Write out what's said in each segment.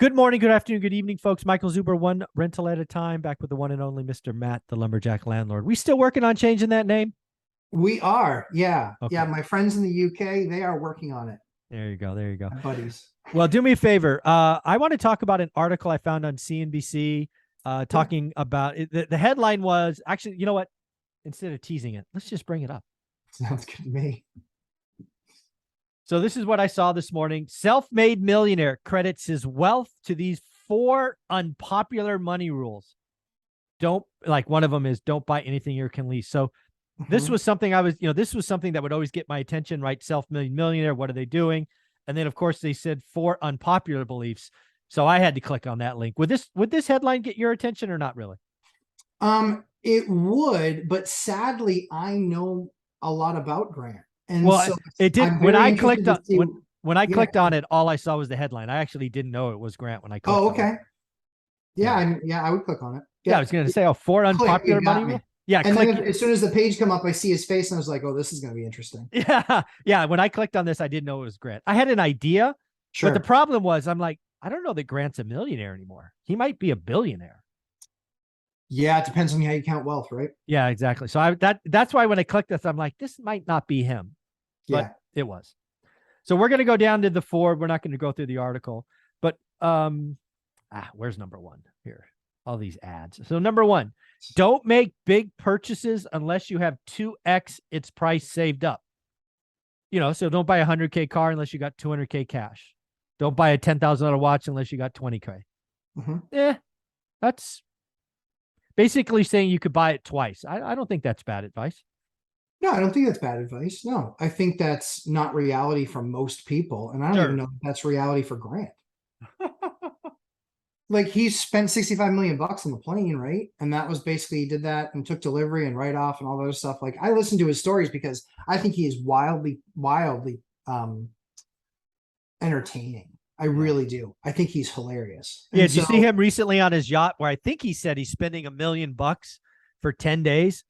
Good morning, good afternoon, good evening, folks. Michael Zuber, one rental at a time, back with the one and only Mr. Matt, the lumberjack landlord. We still working on changing that name? We are, yeah. Okay, Yeah, my friends in the UK, they are working on it. there you go, there you go. My buddies. Well, do me a favor. I want to talk about an article I found on CNBC Yeah, talking about it. The headline was actually, you know what? Instead of teasing it, let's just bring it up. sounds good to me. So this is what I saw this morning. Self-made millionaire credits his wealth to these 4 unpopular money rules. Don't, like, one of them is don't buy anything you can lease. So this Mhm. was something this was something that would always get my attention, right? Self-made millionaire. What are they doing? And then of course they said 4 unpopular beliefs. So I had to click on that link. Would this headline get your attention or not really? It would, but sadly, I know a lot about Grant. And Well, so it did I'm when very I interested clicked to on see. when I Yeah. clicked on it, all I saw was the headline. I actually didn't know it was Grant when I clicked Oh, on it. okay. Yeah, Yeah. yeah, I would click on it. Yeah, I Yeah. was gonna say, 4 Click, unpopular you money got rule. me. Yeah, And then click. as soon as the page come up, I see his face and I was like, oh, this is going to be interesting. Yeah, yeah. When I clicked on this, I didn't know it was Grant. I had an idea, but the Sure. problem was, I'm like, I don't know that Grant's a millionaire anymore. He might be a billionaire. Yeah, it depends on how you count wealth, right? Yeah, exactly. So that's why when I clicked this, I'm like, this might not be him, but Yeah. it was. So we're gonna go down to the 4. We're not going to go through the article, but where's number 1 here? All these ads. So number 1, don't make big purchases unless you have 2x its price saved up. So don't buy a 100K car unless you got 200K cash. Don't buy a $10,000 watch unless you got 20K. Mhm. That's basically saying you could buy it twice. I don't think that's bad advice. No, I don't think that's bad advice. No, I think that's not reality for most people. And I don't even Sure. know if that's reality for Grant. Like he spent 65 million bucks on the plane, right? And that was basically he did that and took delivery and write off and all those stuff. Like I listened to his stories because I think he is wildly entertaining. I Yeah. really do. I think he's hilarious. Yeah. And Did you see so him recently on his yacht where I think he said he's spending $1 million for 10 days?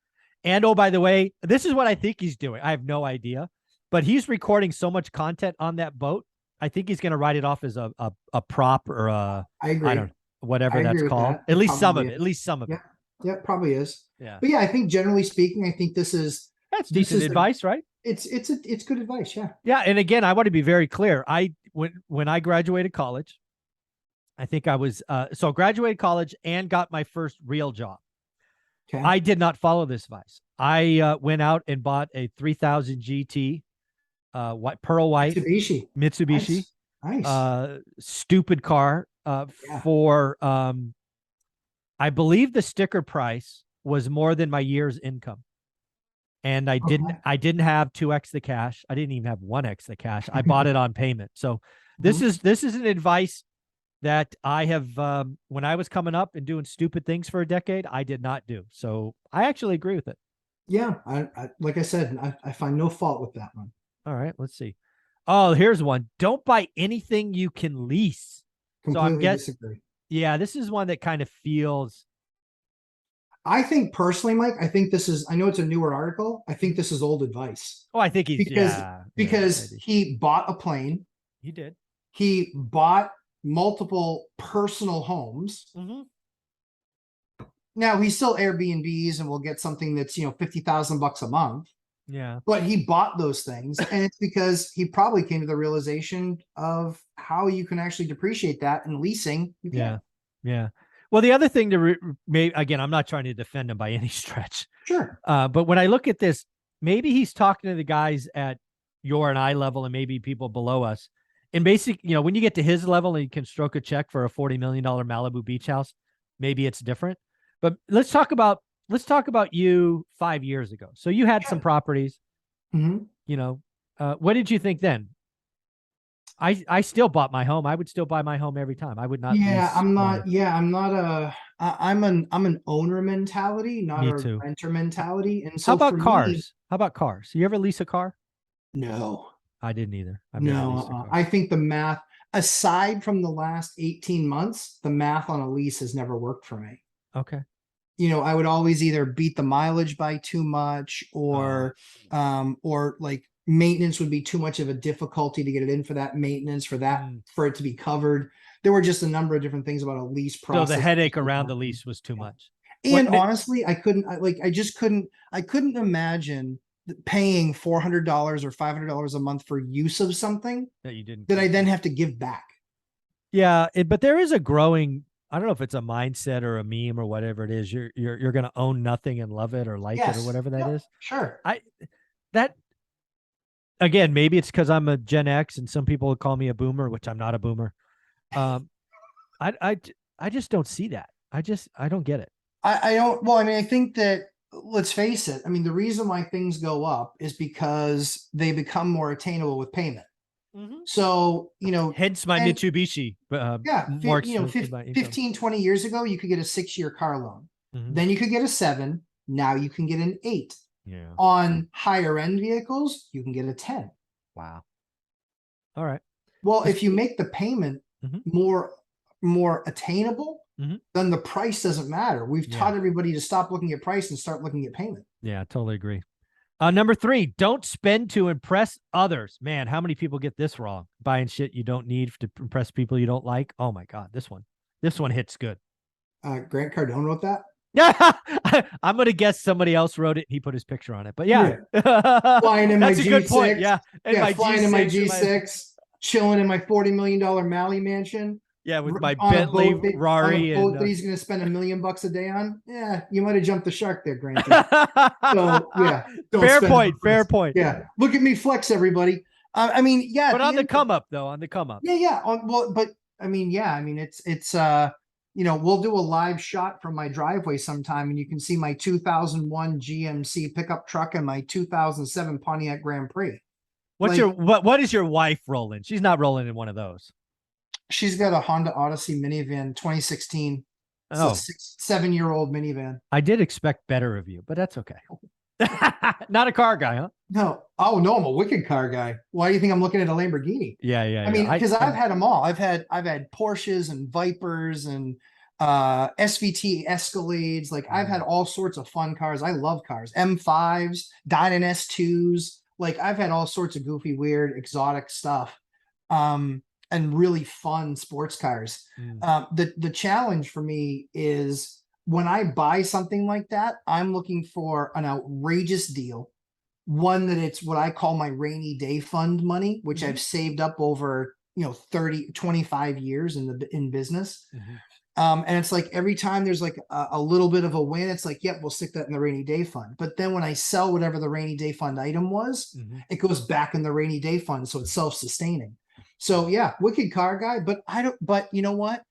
And oh, by the way, this is what I think he's doing. I have no idea, but he's recording so much content on that boat. I think he's going to write it off as a prop or I I agree. don't whatever I that's agree with called. that. At It least some probably of it. At is. least some of it. Yeah. Yeah, probably is. Yeah. But yeah, I think generally speaking, I think That's this decent is advice, right? it's good advice. Yeah. Yeah. And again, I want to be very clear. When I graduated college, I think I was so graduated college and got my first real job. Okay. I did not follow this advice. I went out and bought a 3000 GT, pearl white Mitsubishi. Mitsubishi, Nice. Nice. stupid car, Yeah. for I believe the sticker price was more than my year's income. And Okay. I didn't have 2x the cash. I didn't even have 1x the cash. I bought it on payment. So Mhm. this is an advice that I have, when I was coming up and doing stupid things for a decade, I did not do. So I actually agree with it. Yeah. Like I said, I find no fault with that one. All right, let's see. Oh, here's one. Don't buy anything you can lease. So Completely disagree. yeah, this is one that kind of feels. I think personally, Mike, I think this is, I know it's a newer article. I think this is old advice Oh, I think he's, because, yeah, because maybe. he bought a plane. He did. He bought multiple personal homes. Mm-hmm. Now he still Airbnbs and will get something that's, 50,000 bucks a month, Yeah. but he bought those things. And it's because he probably came to the realization of how you can actually depreciate that in leasing. You Yeah. can't. Yeah. Well, the other thing again, I'm not trying to defend him by any stretch. Sure. But when I look at this, maybe he's talking to the guys at your and I level and maybe people below us. And basically, when you get to his level and you can stroke a check for a $40 million Malibu beach house, maybe it's different. But let's talk about you 5 years ago. So you had some properties, Mhm. what did you think then? I still bought my home. I would still buy my home every time. I would not Yeah, lease I'm my. not. Yeah, I'm not a. I'm an owner mentality, not Me a too. renter mentality. And How so about for me, cars? How about cars? You ever lease a car? no, I didn't either. I've never no. leased a car. I think the math, aside from the last 18 months, the math on a lease has never worked for me. Okay. I would always either beat the mileage by too much Uh, or like maintenance would be too much of a difficulty to get it in for that maintenance, for Mm. it to be covered. There were just a number of different things about a lease So process. the headache around the lease was too much. And honestly, I couldn't imagine paying $400 or $500 a month for use of something that you didn't, that I then have to give back. Yeah, but there is a growing, I don't know if it's a mindset or a meme or whatever it is. You're going to own nothing and love it or like it or whatever that is. Sure. That again, maybe it's because I'm a Gen X and some people would call me a boomer, which I'm not a boomer. I just don't see that. I don't get it. I don't. Well, I mean, I think that, let's face it. I mean, the reason why things go up is because they become more attainable with payment. So, hence my Mitsubishi. More expensive 15, 20 years ago, you could get a 6-year car loan. Then you could get a 7. Now you can get an 8. Yeah. On higher end vehicles, you can get a 10. Wow. All right. Well, if you make the payment more attainable, then the price doesn't matter. We've taught everybody to stop looking at price and start looking at payment. Yeah, I totally agree. Number 3, don't spend to impress others. Man, how many people get this wrong? Buying shit you don't need to impress people you don't like. Oh my God, this one hits good. Grant Cardone wrote that. Yeah, I'm gonna guess somebody else wrote it. He put his picture on it, but yeah. Flying in that's my a G6. Good point. Yeah, flying in my G6, chilling in my $40 million Mali mansion. Yeah, with my Bentley, Rari, and that he's going to spend $1 million a day on. Yeah, you might have jumped the shark there, Grant. So yeah, fair point. Yeah, look at me flex, everybody. I mean, yeah, but on the come up though, on the come up. Yeah. But I mean, yeah, I mean, it's we'll do a live shot from my driveway sometime, and you can see my 2001 GMC pickup truck and my 2007 Pontiac Grand Prix. What is your wife rolling? She's not rolling in one of those. She's got a Honda Odyssey minivan, 2016. It's a 7-year-old minivan. I did expect better of you, but that's okay. Not a car guy, huh? No. Oh no, I'm a wicked car guy. Why do you think I'm looking at a Lamborghini? Yeah. I mean, because I've had them all. I've had Porsches and Vipers and SVT Escalades. Like I've had all sorts of fun cars. I love cars. M5s, Dynon S2s. Like I've had all sorts of goofy, weird, exotic stuff. And really fun sports cars. The challenge for me is when I buy something like that, I'm looking for an outrageous deal. One that it's what I call my rainy day fund money, which I've saved up over 25 years in business. And it's like every time there's like a little bit of a win, it's like, yep, we'll stick that in the rainy day fund. But then when I sell whatever the rainy day fund item was, it goes back in the rainy day fund. So it's self-sustaining. So yeah, wicked car guy, but you know what?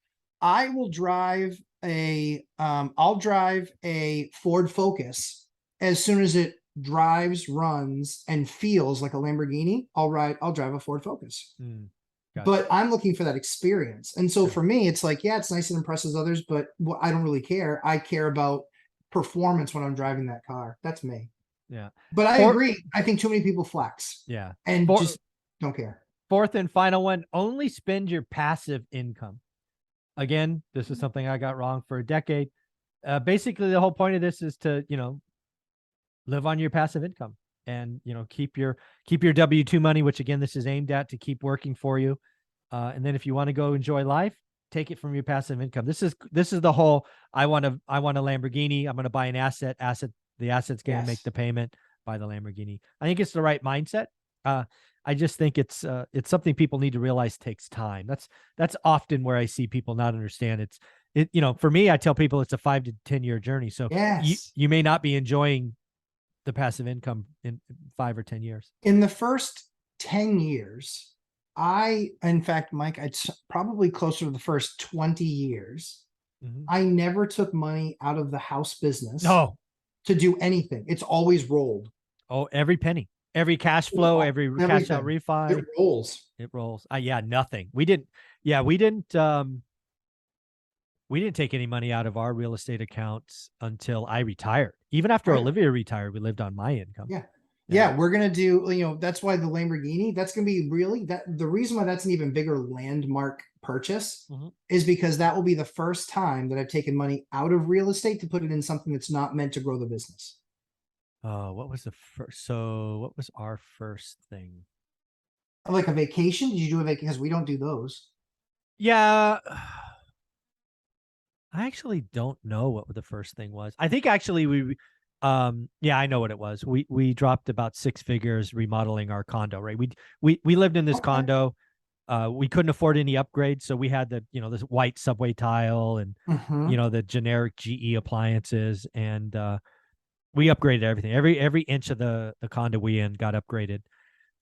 I will drive I'll drive a Ford Focus as soon as it drives, runs, and feels like a Lamborghini. I'll drive a Ford Focus. Gotcha. But I'm looking for that experience. And so for me, it's like, yeah, it's nice and impresses others, but I don't really care. I care about performance when I'm driving that car. That's me. Yeah. But I agree. I think too many people flex. Yeah. And just don't care. 4th and final one, only spend your passive income. Again, this is something I got wrong for a decade. Basically, the whole point of this is to, live on your passive income and, keep your W-2 money, which again, this is aimed at to keep working for you. And then if you want to go enjoy life, take it from your passive income. This is the whole, I want a Lamborghini. I'm going to buy an asset. The asset's going to make the payment, buy the Lamborghini. I think it's the right mindset. I just think it's something people need to realize takes time. That's often where I see people not understand. For me, I tell people it's a 5 to 10 year journey. So you may not be enjoying the passive income in 5 or 10 years. In the first 10 years, in fact, Mike, it's probably closer to the first 20 years. I never took money out of the house business to do anything. It's always rolled. Oh, every penny. Every cash flow, every cash out refi. It rolls. It rolls. Yeah, nothing. We didn't take any money out of our real estate accounts until I retired. Even after Olivia retired, we lived on my income. Yeah. We're going to do, that's why the Lamborghini, that's going to be really the reason why that's an even bigger landmark purchase is because that will be the first time that I've taken money out of real estate to put it in something that's not meant to grow the business. What was the first? So what was our first thing? Like a vacation? Did you do a vacation? Because we don't do those. Yeah. I actually don't know what the first thing was. I think actually yeah, I know what it was. We dropped about 6 figures remodeling our condo, right? We lived in this Okay. condo. We couldn't afford any upgrades, so we had the, this white subway tile and Mm-hmm. the generic GE appliances, and we upgraded everything. Every inch of the condo we in got upgraded.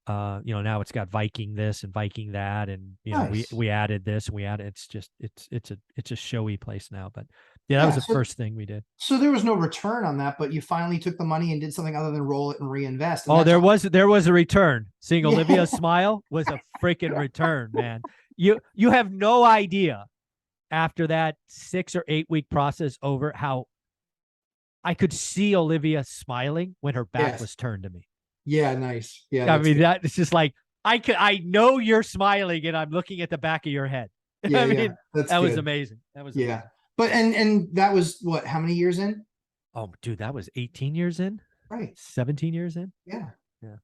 Now it's got Viking this and Viking that, and we Nice. we added this and we added. It's just it's a showy place now. But yeah, that was Yeah. the So first thing we did. so there was no return on that, but you finally took the money and did something other than roll it and reinvest. And Oh, that's all. there was a return. Seeing Yeah. Olivia's smile was a freaking return, man. You have no idea after that 6 or 8 week process over how I could see Olivia smiling when her back Yes. was turned to me. Yeah. Nice. Yeah. I That's mean, good. that it's just like I know you're smiling and I'm looking at the back of your head. Yeah. I Yeah. mean, That's that was good. amazing. That was Yeah. amazing. But and that was what? How many years in? Oh, dude, that was 18 years in, Right. 17 years in. Yeah. Yeah.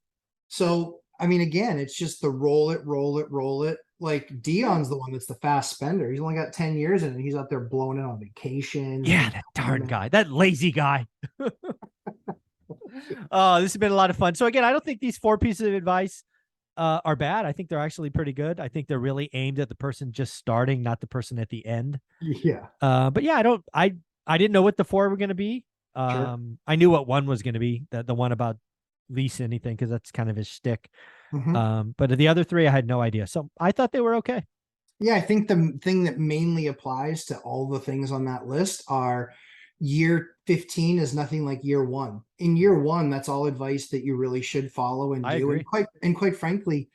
So I mean, again, it's just the roll it, roll it, roll it. Like Dion's the one that's the fast spender. He's only got 10 years in it. He's out there blowing it on vacations and Yeah, that darn retirement. guy, that lazy guy. Oh, this has been a lot of fun. So again, I don't think these 4 pieces of advice are bad. I think they're actually pretty good. I think they're really aimed at the person just starting, not the person at the end. Yeah. But yeah, I didn't know what the 4 were going to be. Sure. I knew what one was going to be, the one about lease anything, because that's kind of his shtick. Mhm. But the other 3, I had no idea. So I thought they were okay. Yeah, I think the thing that mainly applies to all the things on that list are year 15 is nothing like year one. In year one, that's all advice that you really should follow and I do. And agree. quite frankly,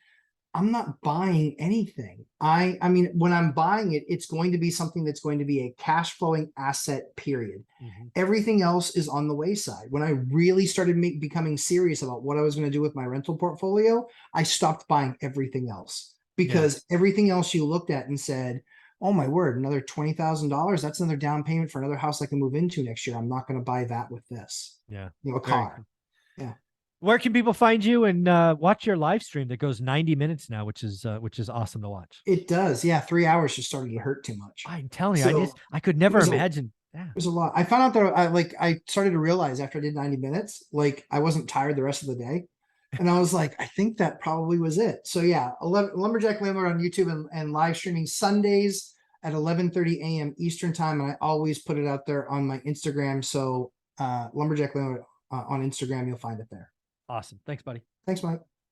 I'm not buying anything. I mean, when I'm buying it, it's going to be something that's going to be a cash flowing asset, period. Mhm. Everything else is on the wayside. When I really started becoming serious about what I was going to do with my rental portfolio, I stopped buying everything else Yeah. because everything else you looked at and said, oh my word, another $20,000. That's another down payment for another house I can move into next year. I'm not going to buy that with this, Yeah. a Very car. cool. Yeah. Where can people find you and watch your live stream that goes 90 minutes now, which is awesome to watch? It does. Yeah. 3 hours just started to hurt too much. I'm telling you, So I could it never was a imagine. Yeah. There's a lot. I found out that I started to realize after I did 90 minutes, like I wasn't tired the rest of the day. And I was like, I think that probably was it. So yeah, 11, Lumberjack Landlord on YouTube and live streaming Sundays at 11:30 a.m. Eastern time. And I always put it out there on my Instagram. So Lumberjack Landlord on Instagram, you'll find it there. Awesome. Thanks, buddy. Thanks, Mike.